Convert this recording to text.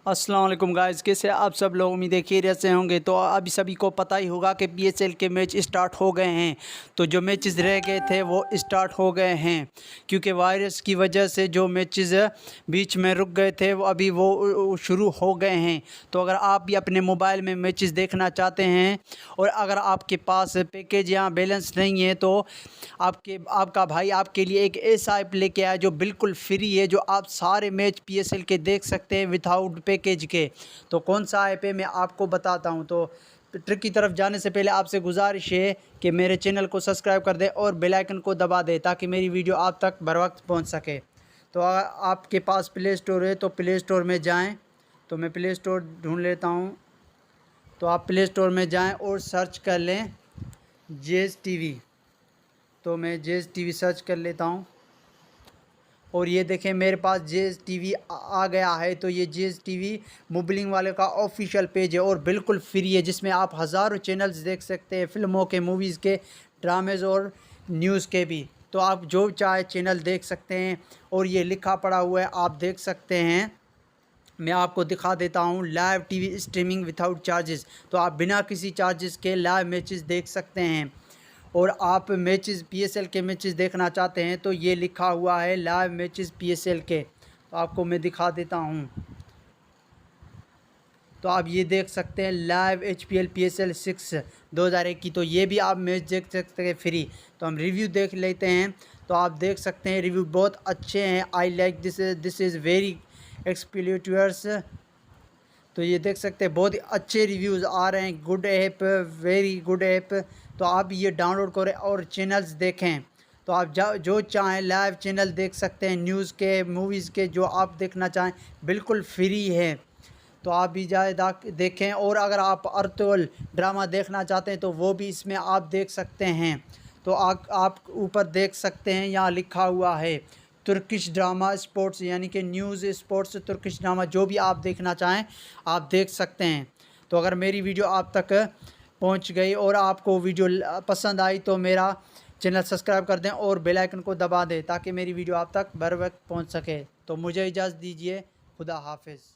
अस्सलाम वालेकुम गाइस, कैसे आप सब लोग उम्मीद है खैरियत से होंगे। तो अभी सभी को पता ही होगा कि पीएसएल के मैच स्टार्ट हो गए हैं। तो जो मैचेस रह गए थे वो स्टार्ट हो गए हैं, क्योंकि वायरस की वजह से जो मैचेस बीच में रुक गए थे वो शुरू हो गए हैं। तो अगर आप भी अपने मोबाइल में मैचेस देखना चाहते हैं और अगर आपके पास पैकेज या बैलेंस नहीं है तो आपका भाई आपके लिए एक ऐसा ऐप लेके आया जो बिल्कुल फ्री है, जो आप सारे मैच पीएसएल के देख सकते हैं विदाउट पैकेज के। तो कौन सा ऐप है मैं आपको बताता हूं। तो ट्रिक की तरफ जाने से पहले आपसे गुजारिश है कि मेरे चैनल को सब्सक्राइब कर दें और बेल आइकन को दबा दें ताकि मेरी वीडियो आप तक बर वक्त पहुँच सके। तो आपके पास प्ले स्टोर है तो प्ले स्टोर में जाएँ। तो मैं प्ले स्टोर ढूँढ लेता हूँ। तो आप प्ले स्टोर में जाएँ और सर्च कर लें जेज टीवी। तो मैं जेज टीवी सर्च कर लेता हूँ और ये देखें मेरे पास जेज टीवी आ गया है। तो ये जेज टीवी मोबिलिंग वाले का ऑफिशियल पेज है और बिल्कुल फ्री है, जिसमें आप हज़ारों चैनल्स देख सकते हैं, फिल्मों के, मूवीज़ के, ड्रामेज़ और न्यूज़ के भी। तो आप जो चाहे चैनल देख सकते हैं और ये लिखा पड़ा हुआ है, आप देख सकते हैं। मैं आपको दिखा देता हूँ, live TV streaming without charges. तो आप बिना किसी चार्जेस के लाइव मैचेस देख सकते हैं। और आप मैचेस पीएसएल के मैचेस देखना चाहते हैं तो ये लिखा हुआ है लाइव मैचेस पीएसएल के। तो आपको मैं दिखा देता हूँ। तो आप ये देख सकते हैं लाइव एचपीएल पीएसएल 6 2001 की। तो ये भी आप मैच देख सकते हैं फ्री। तो हम रिव्यू देख लेते हैं। तो आप देख सकते हैं रिव्यू बहुत अच्छे हैं। I like this is very exploiters. तो ये देख सकते हैं बहुत ही अच्छे रिव्यूज़ आ रहे हैं। Good app, very good app. तो आप ये डाउनलोड करें और चैनल्स देखें। तो आप जो चाहें लाइव चैनल देख सकते हैं, न्यूज़ के, मूवीज़ के, जो आप देखना चाहें बिल्कुल फ्री है। तो आप भी जाए देखें। और अगर आप अर्तुल ड्रामा देखना चाहते हैं तो वो भी इसमें आप देख सकते हैं। तो आप ऊपर देख सकते हैं, यहाँ लिखा हुआ है तुर्किश ड्रामा स्पोर्ट्स, यानी कि न्यूज़, स्पोर्ट्स, तुर्किश ड्रामा, जो भी आप देखना चाहें आप देख सकते हैं। तो अगर मेरी वीडियो आप तक पहुंच गई और आपको वीडियो पसंद आई तो मेरा चैनल सब्सक्राइब कर दें और बेल आइकन को दबा दें ताकि मेरी वीडियो आप तक बर वक्त पहुँच सके। तो मुझे इजाज़त दीजिए। खुदा हाफिज़।